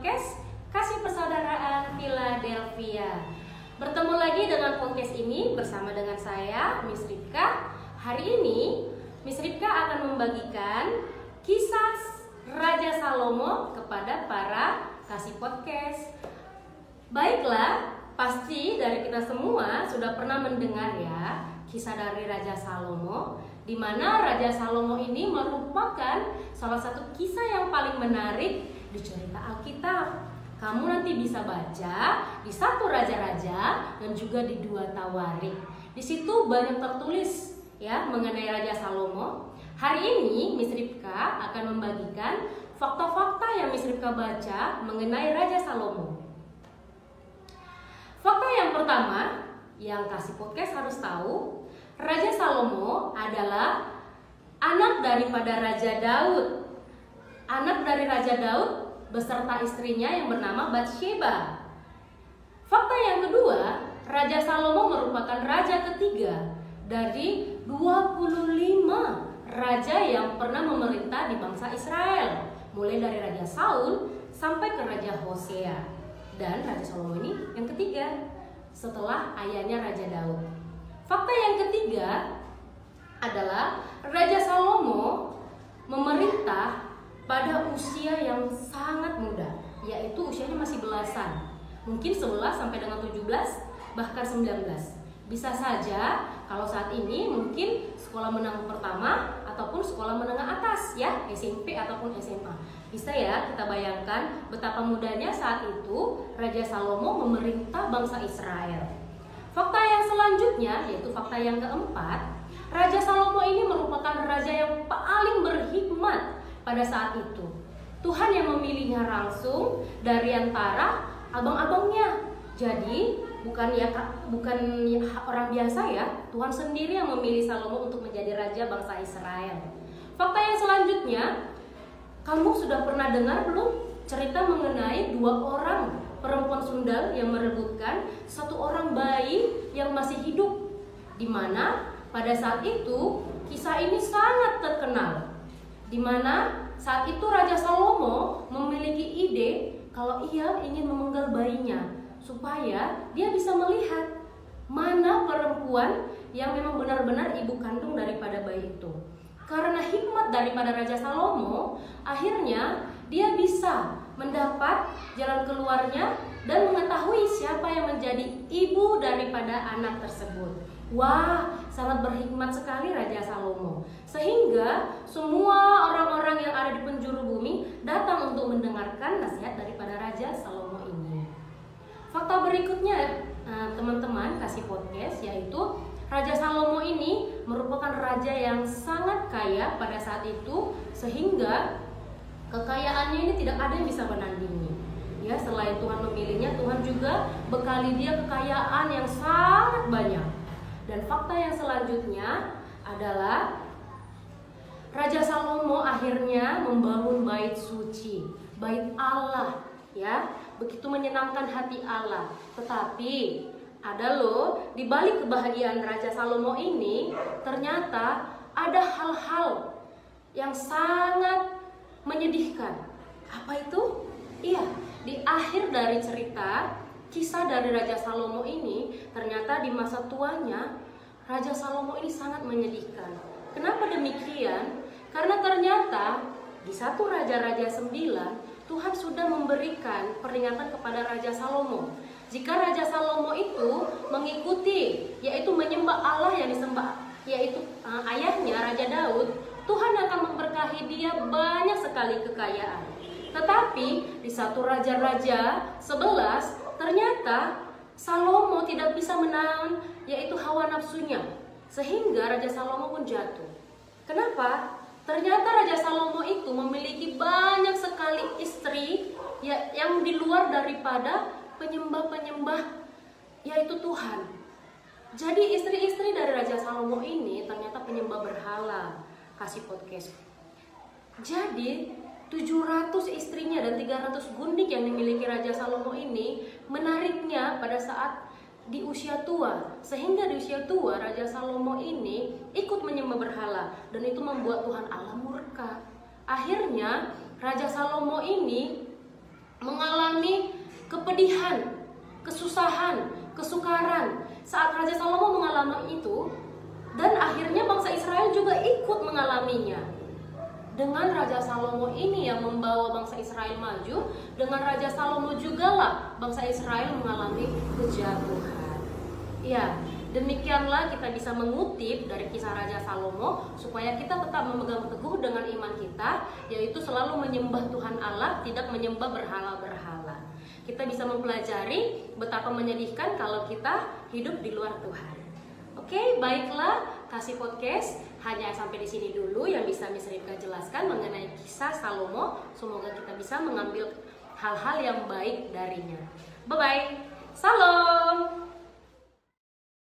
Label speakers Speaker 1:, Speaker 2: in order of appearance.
Speaker 1: podcast Kasih Persaudaraan Philadelphia. Bertemu lagi dengan podcast ini bersama dengan saya, Miss Ripka. Hari ini, Miss Ripka akan membagikan kisah Raja Salomo kepada para kasih podcast. Baiklah, pasti dari kita semua sudah pernah mendengar ya kisah dari Raja Salomo, di mana Raja Salomo ini merupakan salah satu kisah yang paling menarik di cerita Alkitab. Kamu nanti bisa baca di 1 Raja-Raja dan juga di 2 Tawarik. Di situ banyak tertulis ya mengenai Raja Salomo. Hari ini Miss Ripka akan membagikan fakta-fakta yang Miss Ripka baca mengenai Raja Salomo. Fakta yang pertama yang kasih podcast harus tahu, Raja Salomo adalah anak daripada Raja Daud. Anak dari Raja Daud beserta istrinya yang bernama Batsheba. Fakta yang kedua, Raja Salomo merupakan raja ketiga dari 25 raja yang pernah memerintah di bangsa Israel, mulai dari Raja Saul sampai ke Raja Hosea. Dan Raja Salomo ini yang ketiga setelah ayahnya Raja Daud. Fakta yang ketiga adalah Raja Salomo memerintah pada usia yang sangat muda, yaitu usianya masih belasan, mungkin 11 sampai dengan 17 bahkan 19. Bisa saja kalau saat ini mungkin sekolah menengah pertama ataupun sekolah menengah atas ya, SMP ataupun SMA. Bisa ya kita bayangkan betapa mudanya saat itu Raja Salomo memerintah bangsa Israel. Fakta yang selanjutnya yaitu fakta yang keempat, Raja Salomo ini merupakan raja yang paling berhikmat pada saat itu. Tuhan yang memilihnya langsung dari antara abang-abangnya. Jadi bukan orang biasa ya. Tuhan sendiri yang memilih Salomo untuk menjadi raja bangsa Israel. Fakta yang selanjutnya, kamu sudah pernah dengar belum cerita mengenai 2 orang perempuan sundal yang merebutkan 1 orang bayi yang masih hidup, di mana pada saat itu kisah ini sangat terkenal, di mana saat itu Raja Salomo memiliki ide kalau ia ingin memenggal bayinya supaya dia bisa melihat mana perempuan yang memang benar-benar ibu kandung daripada bayi itu. Karena hikmat daripada Raja Salomo, akhirnya dia bisa mendapat jalan keluarnya dan mengetahui siapa yang menjadi ibu daripada anak tersebut. Wah, sangat berhikmat sekali Raja Salomo. Sehingga semua orang-orang yang ada di penjuru bumi datang untuk mendengarkan nasihat daripada Raja Salomo ini. Fakta berikutnya, teman-teman kasih podcast, yaitu Raja Salomo ini merupakan raja yang sangat kaya pada saat itu, sehingga kekayaannya ini tidak ada yang bisa menandingi. Ya, selain Tuhan memilihnya, Tuhan juga bekali dia kekayaan yang sangat banyak. Dan fakta yang selanjutnya adalah Raja Salomo akhirnya membangun bait suci, bait Allah, ya, begitu menyenangkan hati Allah. Tetapi ada loh, di balik kebahagiaan Raja Salomo ini ternyata ada hal-hal yang sangat menyedihkan. Apa itu? Iya, di akhir dari cerita kisah dari Raja Salomo ini, ternyata di masa tuanya Raja Salomo ini sangat menyedihkan. Kenapa demikian? Karena ternyata di 1 Raja-Raja 9 Tuhan sudah memberikan peringatan kepada Raja Salomo. Jika Raja Salomo itu mengikuti, yaitu menyembah Allah yang disembah, yaitu ayahnya Raja Daud, Tuhan akan memberkahi dia banyak sekali kekayaan. Tetapi di 1 Raja-Raja 11 ternyata Salomo tidak bisa menahan yaitu hawa nafsunya, sehingga Raja Salomo pun jatuh. Kenapa? Ternyata Raja Salomo itu memiliki banyak sekali istri yang di luar daripada penyembah-penyembah yaitu Tuhan. Jadi istri-istri dari Raja Salomo ini ternyata penyembah berhala. Kasih podcast. Jadi 700 istrinya dan 300 gundik yang dimiliki Raja Salomo ini menariknya pada saat di usia tua, sehingga di usia tua Raja Salomo ini ikut menyembah berhala, dan itu membuat Tuhan Allah murka. Akhirnya Raja Salomo ini mengalami kepedihan, kesusahan, kesukaran. Saat Raja Salomo mengalami itu, dan akhirnya bangsa Israel juga ikut mengalaminya. Dengan Raja Salomo ini yang membawa bangsa Israel maju, dengan Raja Salomo jugalah bangsa Israel mengalami kejatuhan. Ya, demikianlah kita bisa mengutip dari kisah Raja Salomo supaya kita tetap memegang teguh dengan iman kita, yaitu selalu menyembah Tuhan Allah, tidak menyembah berhala-berhala. Kita bisa mempelajari betapa menyedihkan kalau kita hidup di luar Tuhan. Oke, baiklah, Kasih Podcast hanya sampai di sini dulu yang bisa Miss Ripka jelaskan mengenai kisah Salomo. Semoga kita bisa mengambil hal-hal yang baik darinya. Bye-bye. Salam.